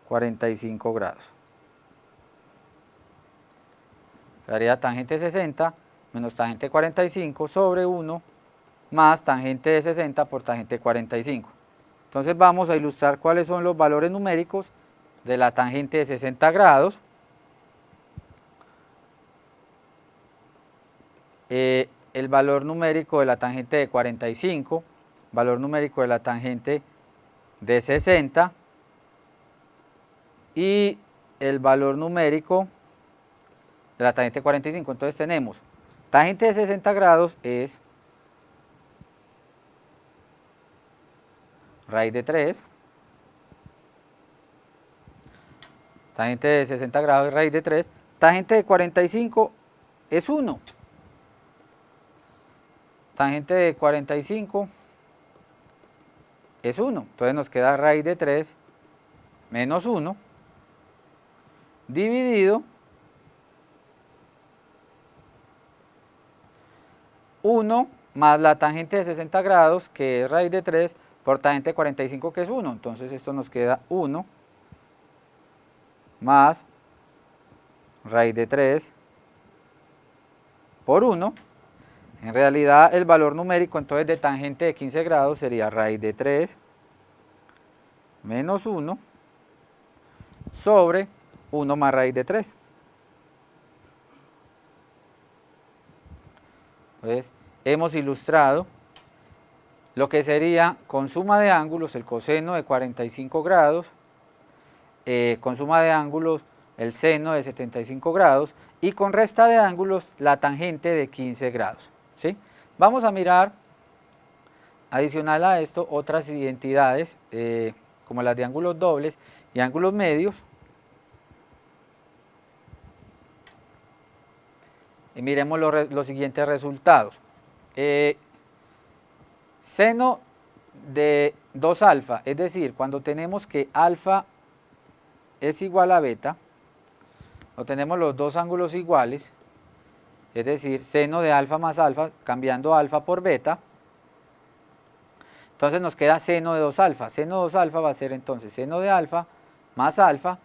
45 grados. Quedaría tangente de 60 menos tangente de 45 sobre 1 más tangente de 60 por tangente de 45. Entonces vamos a ilustrar cuáles son los valores numéricos de la tangente de 60 grados. El valor numérico de la tangente de 45, valor numérico de la tangente de 60 y el valor numérico de la tangente de 45. Entonces tenemos tangente de 60 grados es raíz de 3, tangente de 60 grados es raíz de 3, tangente de 45 es 1, tangente de 45 es 1, entonces nos queda raíz de 3 menos 1 dividido 1 más la tangente de 60 grados, que es raíz de 3, por tangente de 45, que es 1. Entonces esto nos queda 1 más raíz de 3 por 1. En realidad el valor numérico entonces de tangente de 15 grados sería raíz de 3 menos 1 sobre 1 más raíz de 3. Entonces, hemos ilustrado lo que sería con suma de ángulos el coseno de 45 grados, con suma de ángulos el seno de 75 grados y con resta de ángulos la tangente de 15 grados. ¿Sí? Vamos a mirar, adicional a esto, otras identidades como las de ángulos dobles y ángulos medios. Y miremos los siguientes resultados. Seno de 2 alfa, es decir, cuando tenemos que alfa es igual a beta, o tenemos los dos ángulos iguales, es decir, seno de alfa más alfa, cambiando alfa por beta, entonces nos queda seno de 2 alfa. Seno de 2 alfa va a ser entonces seno de alfa más alfa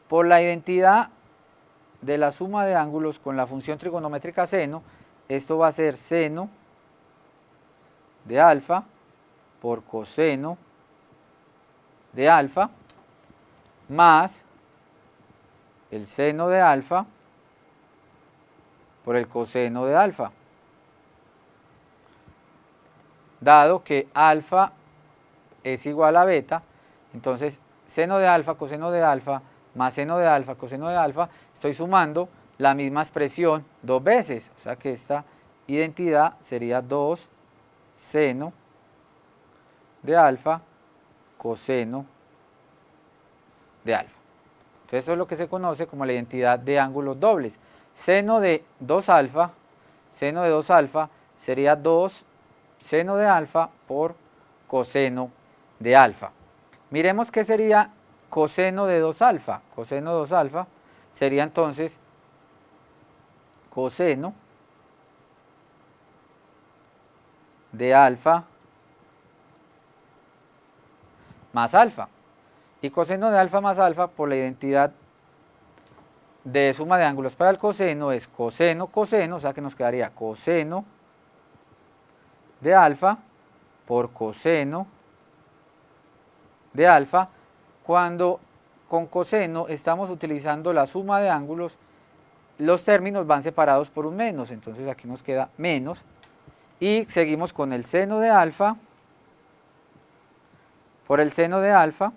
por la identidad de la suma de ángulos con la función trigonométrica seno esto va a ser seno de alfa por coseno de alfa más el seno de alfa por el coseno de alfa, dado que alfa es igual a beta. Entonces seno de alfa, coseno de alfa, más seno de alfa, coseno de alfa, estoy sumando la misma expresión dos veces, o sea que esta identidad sería 2 seno de alfa coseno de alfa. Entonces eso es lo que se conoce como la identidad de ángulos dobles. Seno de 2 alfa, seno de 2 alfa sería 2 seno de alfa por coseno de alfa. Miremos qué sería coseno de 2 alfa. Coseno de 2 alfa sería entonces coseno de alfa más alfa. Y coseno de alfa más alfa, por la identidad de suma de ángulos para el coseno, es coseno, coseno, o sea que nos quedaría coseno de alfa por coseno de alfa, cuando con coseno estamos utilizando la suma de ángulos, los términos van separados por un menos, entonces aquí nos queda menos, y seguimos con el seno de alfa por el seno de alfa,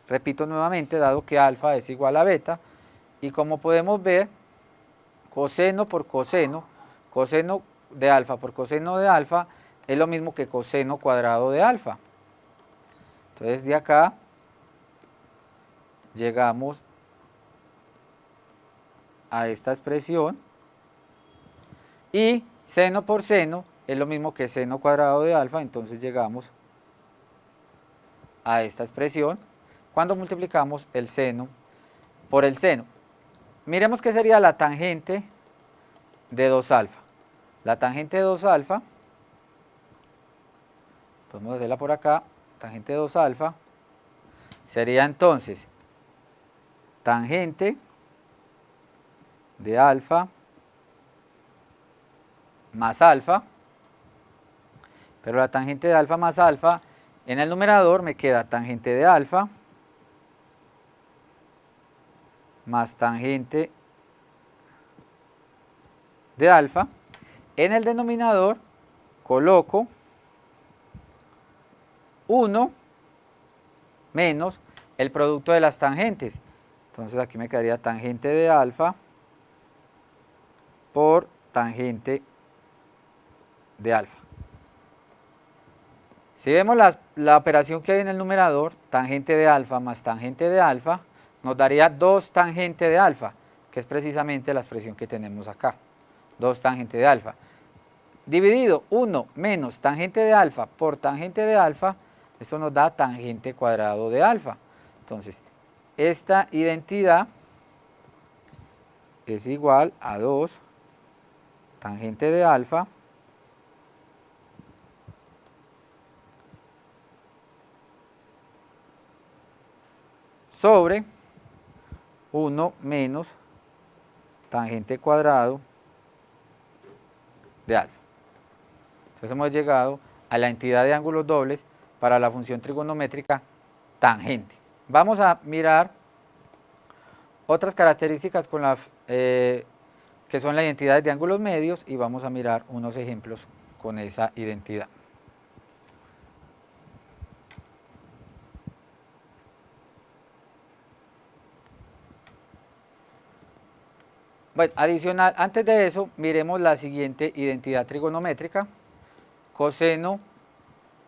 repito nuevamente, dado que alfa es igual a beta, y como podemos ver, coseno por coseno de alfa por coseno de alfa, es lo mismo que coseno cuadrado de alfa. Entonces de acá llegamos a esta expresión, y seno por seno es lo mismo que seno cuadrado de alfa, entonces llegamos a esta expresión cuando multiplicamos el seno por el seno. Miremos qué sería la tangente de 2 alfa. La tangente de 2 alfa, podemos hacerla por acá, tangente de 2 alfa, sería entonces tangente de alfa más alfa, pero la tangente de alfa más alfa, en el numerador me queda tangente de alfa más tangente de alfa. En el denominador coloco 1 menos el producto de las tangentes. Entonces aquí me quedaría tangente de alfa por tangente de alfa. Si vemos la operación que hay en el numerador, tangente de alfa más tangente de alfa, nos daría 2 tangente de alfa, que es precisamente la expresión que tenemos acá, 2 tangente de alfa. Dividido 1 menos tangente de alfa por tangente de alfa, esto nos da tangente cuadrado de alfa. Entonces, esta identidad es igual a 2 tangente de alfa sobre 1 menos tangente cuadrado de alfa. Entonces hemos llegado a la entidad de ángulos dobles para la función trigonométrica tangente. Vamos a mirar otras características con que son las identidades de ángulos medios, y vamos a mirar unos ejemplos con esa identidad. Bueno, adicional, antes de eso, miremos la siguiente identidad trigonométrica, coseno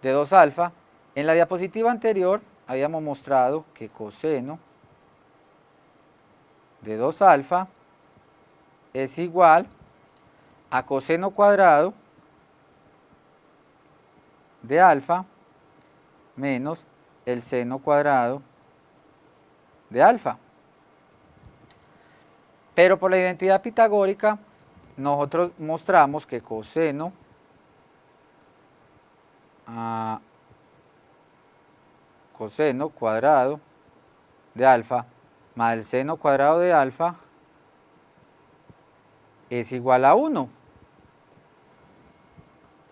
de 2 alfa. En la diapositiva anterior habíamos mostrado que coseno de 2 alfa es igual a coseno cuadrado de alfa menos el seno cuadrado de alfa. Pero por la identidad pitagórica, nosotros mostramos que coseno cuadrado de alfa más el seno cuadrado de alfa es igual a 1.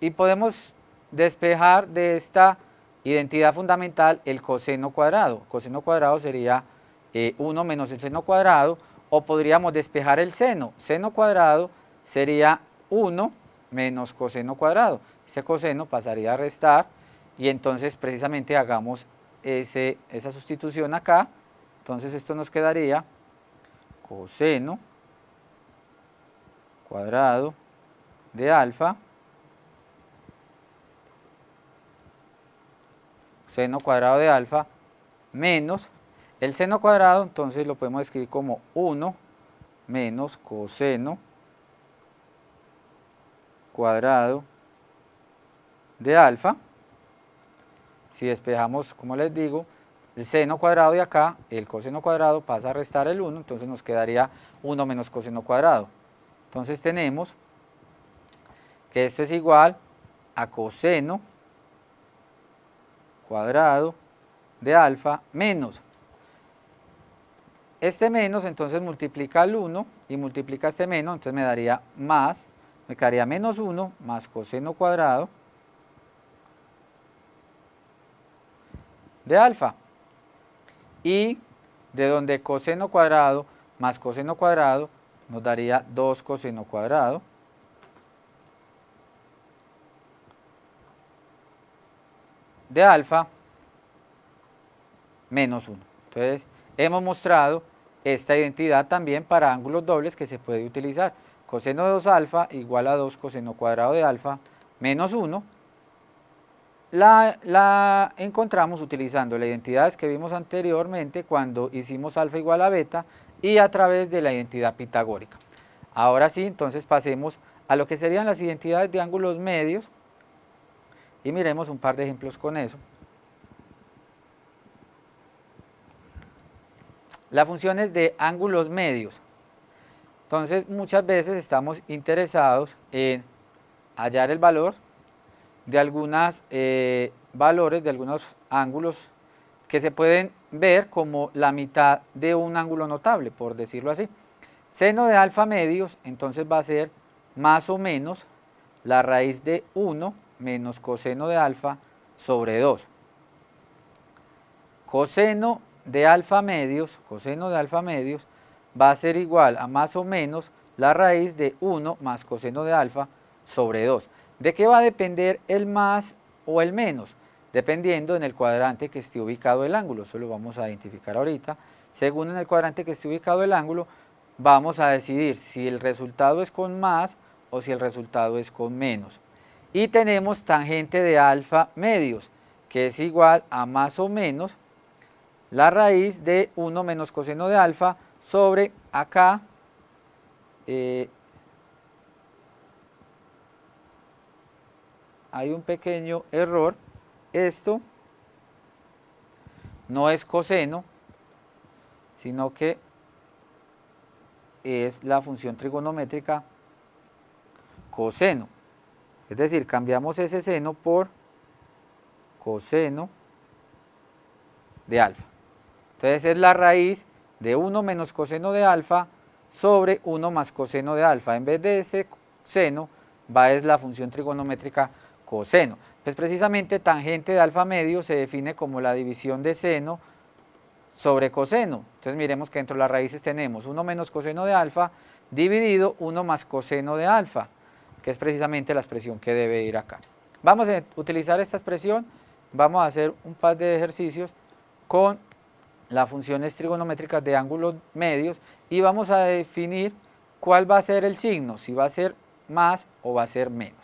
y podemos despejar de esta identidad fundamental el coseno cuadrado. Coseno cuadrado sería 1 menos el seno cuadrado, o podríamos despejar el seno. Seno cuadrado sería 1 menos coseno cuadrado. Ese coseno pasaría a restar y entonces precisamente hagamos esa sustitución acá. Entonces esto nos quedaría coseno cuadrado de alfa, seno cuadrado de alfa, menos el seno cuadrado, entonces lo podemos escribir como 1 menos coseno cuadrado de alfa. Si despejamos, como les digo, el seno cuadrado de acá, el coseno cuadrado pasa a restar el 1, entonces nos quedaría 1 menos coseno cuadrado. Entonces tenemos que esto es igual a coseno cuadrado de alfa menos. Este menos entonces multiplica el 1 y multiplica este menos, entonces me daría más, me quedaría menos 1 más coseno cuadrado de alfa. Y de donde coseno cuadrado más coseno cuadrado nos daría 2 coseno cuadrado de alfa menos 1. Entonces hemos mostrado esta identidad también para ángulos dobles que se puede utilizar. Coseno de 2 alfa igual a 2 coseno cuadrado de alfa menos 1. La encontramos utilizando las identidades que vimos anteriormente cuando hicimos alfa igual a beta y a través de la identidad pitagórica. Ahora sí, entonces pasemos a lo que serían las identidades de ángulos medios y miremos un par de ejemplos con eso. Las funciones de ángulos medios. Entonces muchas veces estamos interesados en hallar el valor de algunos valores, de algunos ángulos que se pueden ver como la mitad de un ángulo notable, por decirlo así. Seno de alfa medios, entonces va a ser más o menos la raíz de 1 menos coseno de alfa sobre 2. Coseno de alfa medios va a ser igual a más o menos la raíz de 1 más coseno de alfa sobre 2. ¿De qué va a depender el más o el menos? Dependiendo en el cuadrante que esté ubicado el ángulo, eso lo vamos a identificar ahorita. Según en el cuadrante que esté ubicado el ángulo, vamos a decidir si el resultado es con más o si el resultado es con menos. Y tenemos tangente de alfa medios, que es igual a más o menos la raíz de 1 menos coseno de alfa sobre acá, hay un pequeño error, esto no es coseno, sino que es la función trigonométrica coseno. Es decir, cambiamos ese seno por coseno de alfa. Entonces es la raíz de 1 menos coseno de alfa sobre 1 más coseno de alfa. En vez de ese seno, va es la función trigonométrica coseno. Pues precisamente tangente de alfa medio se define como la división de seno sobre coseno. Entonces miremos que dentro de las raíces tenemos 1 menos coseno de alfa dividido 1 más coseno de alfa, que es precisamente la expresión que debe ir acá. Vamos a utilizar esta expresión, vamos a hacer un par de ejercicios con las funciones trigonométricas de ángulos medios y vamos a definir cuál va a ser el signo, si va a ser más o va a ser menos.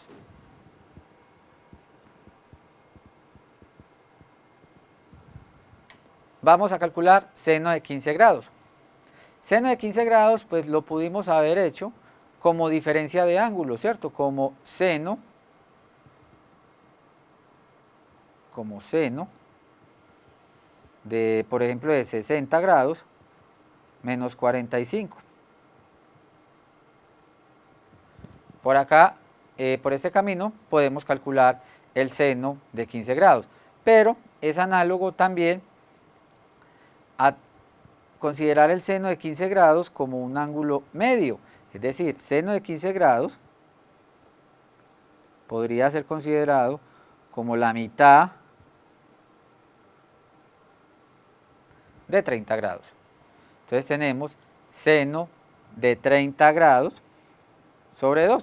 Vamos a calcular seno de 15 grados. Seno de 15 grados, pues lo pudimos haber hecho como diferencia de ángulo, ¿cierto? Como seno de, por ejemplo, de 60 grados menos 45. Por acá, por este camino, podemos calcular el seno de 15 grados, pero es análogo también a considerar el seno de 15 grados como un ángulo medio, es decir, seno de 15 grados podría ser considerado como la mitad de 30 grados. Entonces tenemos seno de 30 grados sobre 2.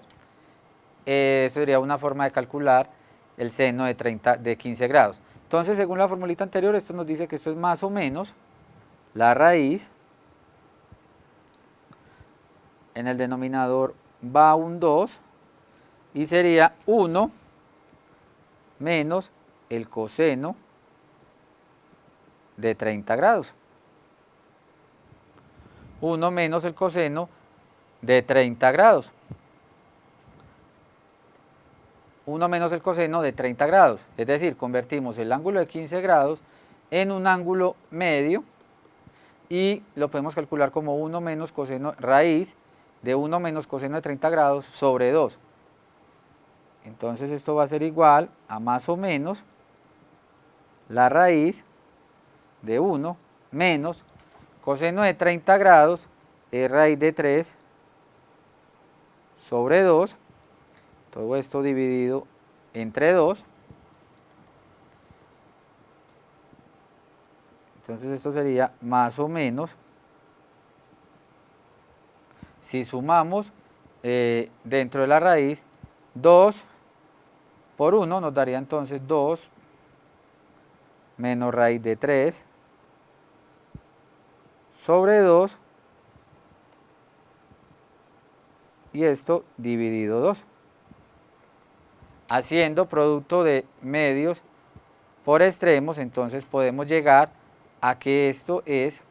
Eso sería una forma de calcular el seno de 15 grados. Entonces, según la formulita anterior, esto nos dice que esto es más o menos la raíz. En el denominador va un 2 y sería 1 menos el coseno de 30 grados. 1 menos el coseno de 30 grados. 1 menos el coseno de 30 grados. Es decir, convertimos el ángulo de 15 grados en un ángulo medio y lo podemos calcular como 1 menos coseno raíz de 1 menos coseno de 30 grados sobre 2. Entonces esto va a ser igual a más o menos la raíz de 1 menos coseno de 30 grados es raíz de 3 sobre 2, todo esto dividido entre 2. Entonces esto sería más o menos, si sumamos dentro de la raíz, 2 por 1 nos daría entonces 2 menos raíz de 3 sobre 2 y esto dividido 2. Haciendo producto de medios por extremos, entonces podemos llegar a que esto es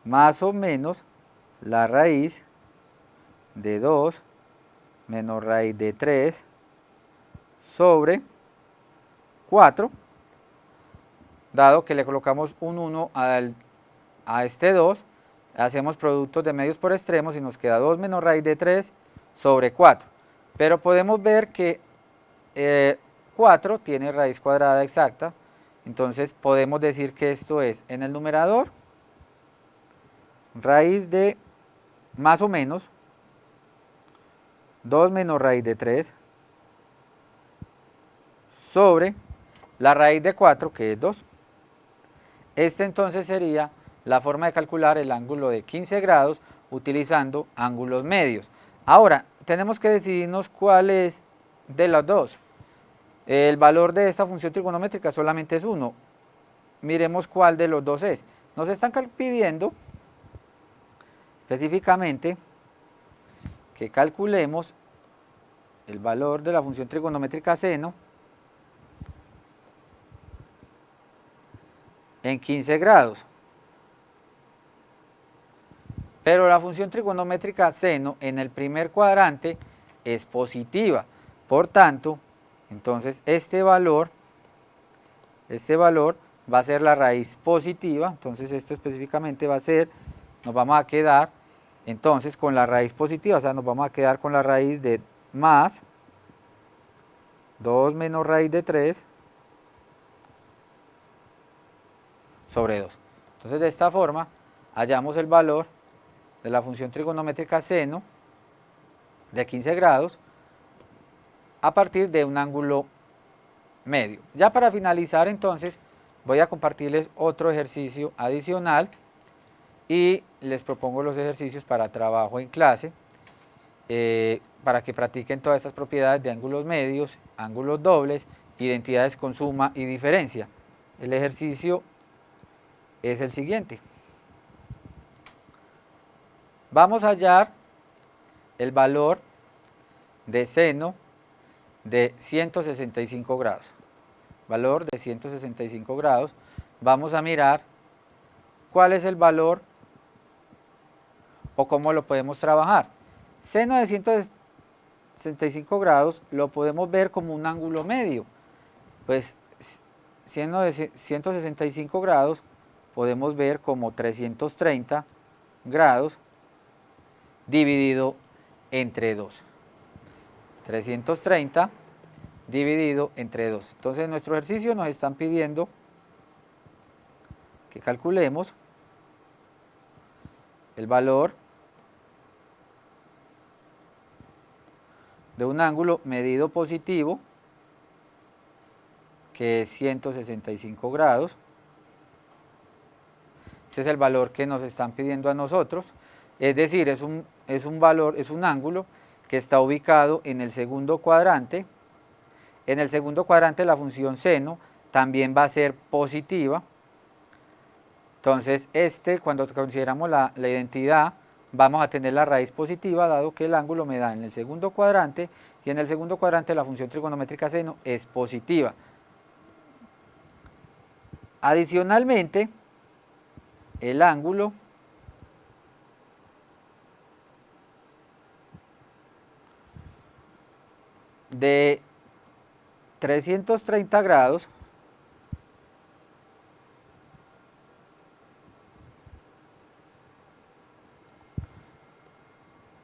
más o menos la raíz de 2 menos raíz de 3 sobre 4, dado que le colocamos un 1 a este 2, hacemos productos de medios por extremos y nos queda 2 menos raíz de 3 sobre 4. Pero podemos ver que 4 tiene raíz cuadrada exacta, entonces podemos decir que esto es en el numerador raíz de más o menos 2 menos raíz de 3 sobre la raíz de 4, que es 2. Este entonces sería la forma de calcular el ángulo de 15 grados utilizando ángulos medios. Ahora, tenemos que decidirnos cuál es de los dos. El valor de esta función trigonométrica solamente es 1. Miremos cuál de los dos es. Nos están pidiendo específicamente que calculemos el valor de la función trigonométrica seno en 15 grados. Pero la función trigonométrica seno en el primer cuadrante es positiva. Por tanto, entonces este valor va a ser la raíz positiva. Entonces esto específicamente va a ser, nos vamos a quedar entonces con la raíz positiva, o sea, nos vamos a quedar con la raíz de más 2 menos raíz de 3 sobre 2. Entonces de esta forma hallamos el valor de la función trigonométrica seno de 15 grados a partir de un ángulo medio. Ya para finalizar entonces voy a compartirles otro ejercicio adicional y les propongo los ejercicios para trabajo en clase para que practiquen todas estas propiedades de ángulos medios, ángulos dobles, identidades con suma y diferencia. El ejercicio es el siguiente. Vamos a hallar el valor de seno de 165 grados. Valor de 165 grados. Vamos a mirar cuál es el valor o cómo lo podemos trabajar. Seno de 165 grados lo podemos ver como un ángulo medio. Pues seno de 165 grados podemos ver como 330 grados dividido entre 2. 330 dividido entre 2. Entonces en nuestro ejercicio nos están pidiendo que calculemos el valor de un ángulo medido positivo, que es 165 grados. Este es el valor que nos están pidiendo a nosotros, es decir, es un ángulo que está ubicado en el segundo cuadrante. En el segundo cuadrante la función seno también va a ser positiva. Entonces, cuando consideramos la identidad, vamos a tener la raíz positiva, dado que el ángulo me da en el segundo cuadrante, y en el segundo cuadrante la función trigonométrica seno es positiva. Adicionalmente, el ángulo de 330 grados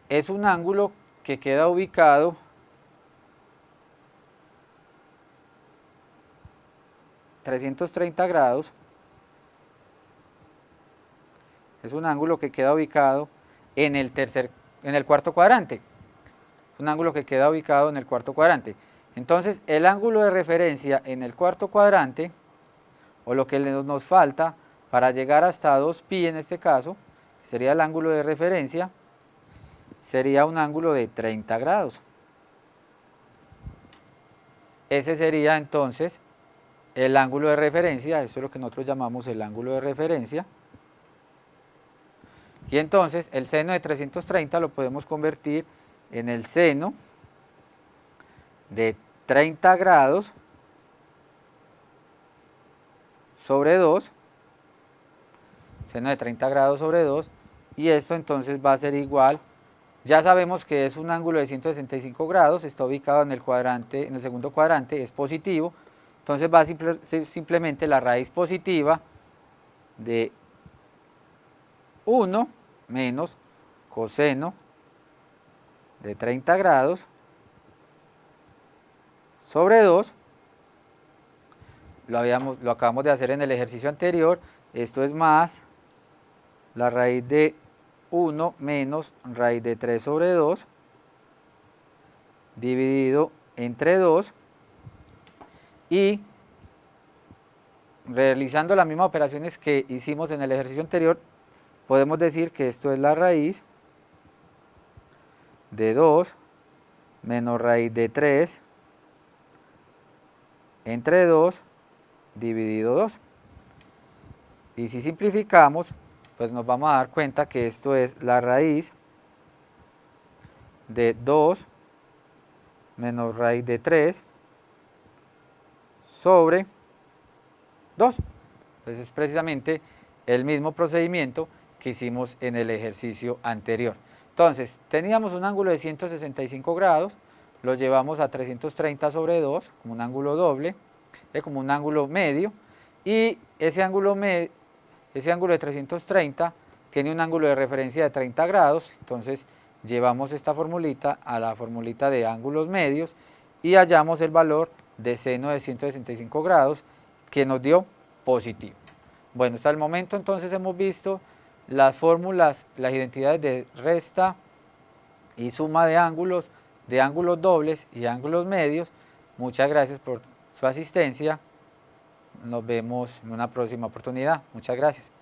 es un ángulo que queda ubicado es un ángulo que queda ubicado en el cuarto cuadrante. Un ángulo que queda ubicado en el cuarto cuadrante. Entonces, el ángulo de referencia en el cuarto cuadrante, o lo que nos falta para llegar hasta 2pi en este caso, sería el ángulo de referencia, sería un ángulo de 30 grados. Ese sería entonces el ángulo de referencia, eso es lo que nosotros llamamos el ángulo de referencia. Y entonces el seno de 330 lo podemos convertir en el seno de 30 grados sobre 2, seno de 30 grados sobre 2, y esto entonces va a ser igual, ya sabemos que es un ángulo de 165 grados, está ubicado en el cuadrante, en el segundo cuadrante, es positivo, entonces va a ser simplemente la raíz positiva de 1 menos coseno de 30 grados sobre 2, lo acabamos de hacer en el ejercicio anterior, esto es más la raíz de 1 menos raíz de 3 sobre 2 dividido entre 2, y realizando las mismas operaciones que hicimos en el ejercicio anterior, podemos decir que esto es la raíz de 2 menos raíz de 3 entre 2 dividido 2. Y si simplificamos, pues nos vamos a dar cuenta que esto es la raíz de 2 menos raíz de 3 sobre 2. Entonces es precisamente el mismo procedimiento que hicimos en el ejercicio anterior. Entonces, teníamos un ángulo de 165 grados, lo llevamos a 330 sobre 2, como un ángulo doble, como un ángulo medio, y ese ángulo de 330 tiene un ángulo de referencia de 30 grados, entonces llevamos esta formulita a la formulita de ángulos medios y hallamos el valor de seno de 165 grados que nos dio positivo. Bueno, hasta el momento entonces hemos visto las fórmulas, las identidades de resta y suma de ángulos dobles y ángulos medios. Muchas gracias por su asistencia. Nos vemos en una próxima oportunidad. Muchas gracias.